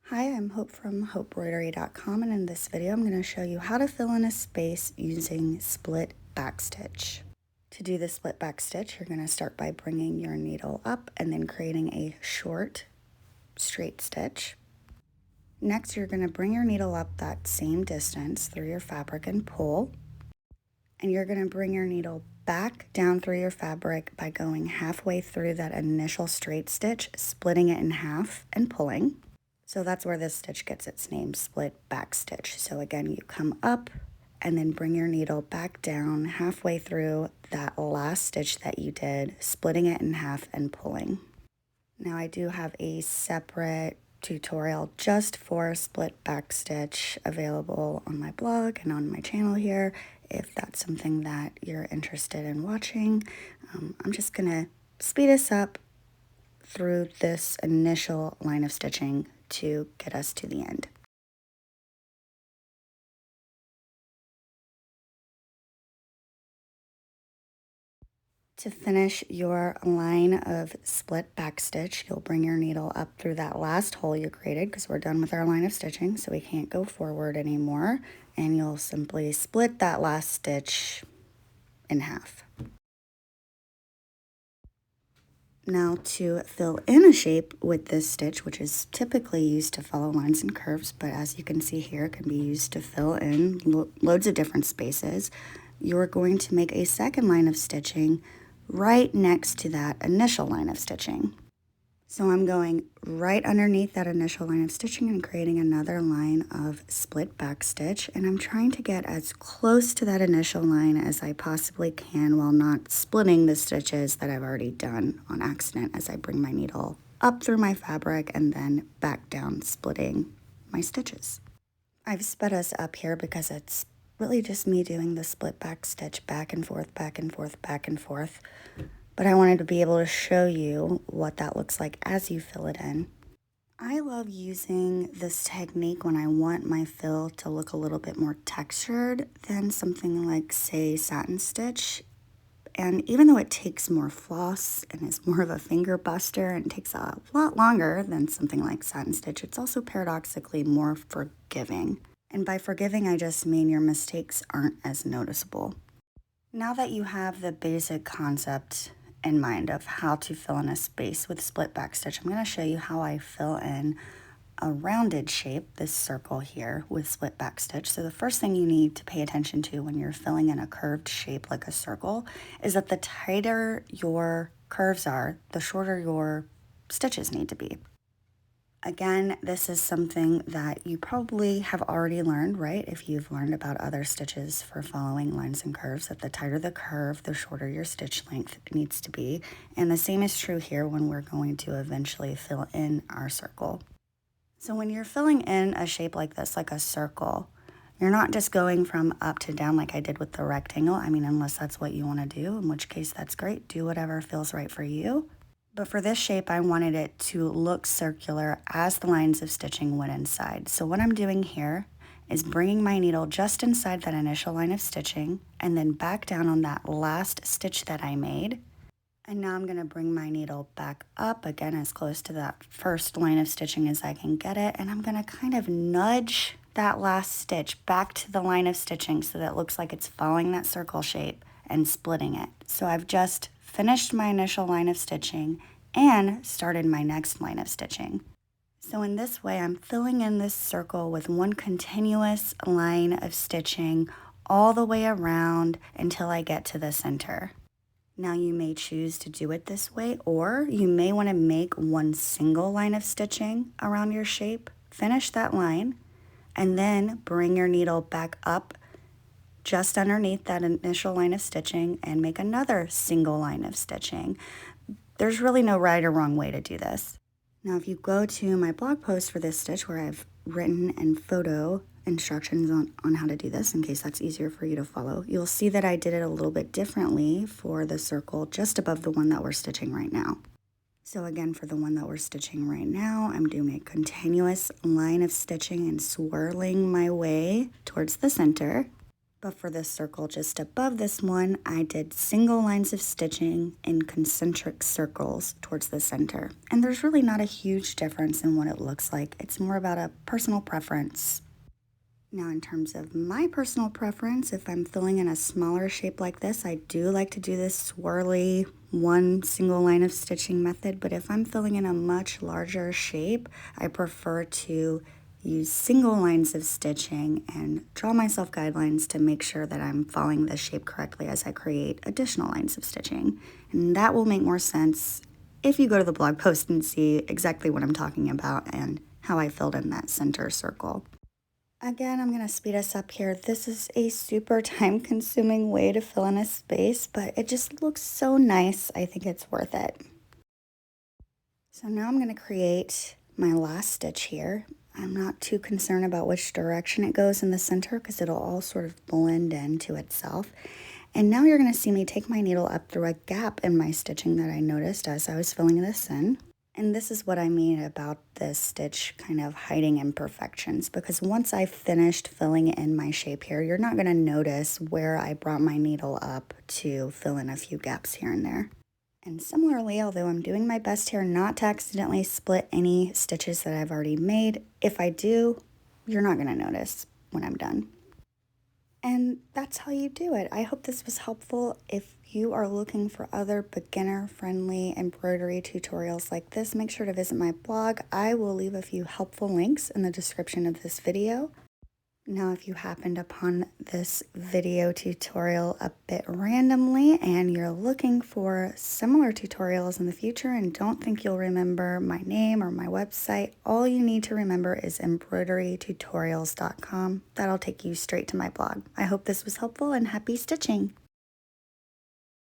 Hi, I'm Hope from embroidery.com, and in this video I'm going to show you how to fill in a space using split backstitch. To do the split backstitch, you're going to start by bringing your needle up and then creating a short straight stitch. Next, you're going to bring your needle up that same distance through your fabric and pull, and you're going to bring your needle back down through your fabric by going halfway through that initial straight stitch, splitting it in half and pulling. So that's where this stitch gets its name, split back stitch. So again, you come up and then bring your needle back down halfway through that last stitch that you did, splitting it in half and pulling. Now I do have a separate tutorial just for split back stitch available on my blog and on my channel here if that's something that you're interested in watching. I'm just gonna speed us up through this initial line of stitching to get us to the end. To finish your line of split back stitch, you'll bring your needle up through that last hole you created because we're done with our line of stitching, so we can't go forward anymore, and you'll simply split that last stitch in half. Now to fill in a shape with this stitch, which is typically used to follow lines and curves, but as you can see here, it can be used to fill in loads of different spaces, you're going to make a second line of stitching right next to that initial line of stitching. So I'm going right underneath that initial line of stitching and creating another line of split back stitch, and I'm trying to get as close to that initial line as I possibly can while not splitting the stitches that I've already done on accident as I bring my needle up through my fabric and then back down, splitting my stitches. I've sped us up here because it's really just me doing the split back stitch back and forth, back and forth, back and forth. But I wanted to be able to show you what that looks like as you fill it in. I love using this technique when I want my fill to look a little bit more textured than something like, say, satin stitch. And even though it takes more floss and is more of a finger buster and takes a lot longer than something like satin stitch, it's also paradoxically more forgiving. And by forgiving, I just mean your mistakes aren't as noticeable. Now that you have the basic concept in mind of how to fill in a space with split back stitch, I'm going to show you how I fill in a rounded shape, this circle here, with split back stitch. So the first thing you need to pay attention to when you're filling in a curved shape like a circle is that the tighter your curves are, the shorter your stitches need to be. Again, this is something that you probably have already learned, right? If you've learned about other stitches for following lines and curves, that the tighter the curve, the shorter your stitch length needs to be. And the same is true here when we're going to eventually fill in our circle. So when you're filling in a shape like this, like a circle, you're not just going from up to down like I did with the rectangle. I mean, unless that's what you want to do, in which case that's great. Do whatever feels right for you. But for this shape, I wanted it to look circular as the lines of stitching went inside. So what I'm doing here is bringing my needle just inside that initial line of stitching and then back down on that last stitch that I made. And now I'm going to bring my needle back up again as close to that first line of stitching as I can get it. And I'm going to kind of nudge that last stitch back to the line of stitching so that it looks like it's following that circle shape and splitting it. So I've just finished my initial line of stitching and started my next line of stitching. So in this way, I'm filling in this circle with one continuous line of stitching all the way around until I get to the center. Now you may choose to do it this way, or you may want to make one single line of stitching around your shape, finish that line, and then bring your needle back up just underneath that initial line of stitching and make another single line of stitching. There's really no right or wrong way to do this. Now, if you go to my blog post for this stitch where I've written and photo instructions on how to do this, in case that's easier for you to follow, you'll see that I did it a little bit differently for the circle just above the one that we're stitching right now. So again, for the one that we're stitching right now, I'm doing a continuous line of stitching and swirling my way towards the center. But for this circle just above this one, I did single lines of stitching in concentric circles towards the center. And there's really not a huge difference in what it looks like. It's more about a personal preference. Now, in terms of my personal preference, if I'm filling in a smaller shape like this, I do like to do this swirly one single line of stitching method. But if I'm filling in a much larger shape, I prefer to use single lines of stitching and draw myself guidelines to make sure that I'm following the shape correctly as I create additional lines of stitching. And that will make more sense if you go to the blog post and see exactly what I'm talking about and how I filled in that center circle. Again, I'm going to speed us up here. This is a super time-consuming way to fill in a space, but it just looks so nice. I think it's worth it. So now I'm going to create my last stitch here. I'm not too concerned about which direction it goes in the center because it'll all sort of blend into itself. And now you're going to see me take my needle up through a gap in my stitching that I noticed as I was filling this in. And this is what I mean about this stitch kind of hiding imperfections, because once I've finished filling in my shape here, you're not going to notice where I brought my needle up to fill in a few gaps here and there. And similarly, although I'm doing my best here not to accidentally split any stitches that I've already made, if I do, you're not going to notice when I'm done. And that's how you do it. I hope this was helpful. If you are looking for other beginner-friendly embroidery tutorials like this, make sure to visit my blog. I will leave a few helpful links in the description of this video. Now, if you happened upon this video tutorial a bit randomly and you're looking for similar tutorials in the future and don't think you'll remember my name or my website, all you need to remember is embroiderytutorials.com. That'll take you straight to my blog. I hope this was helpful and happy stitching!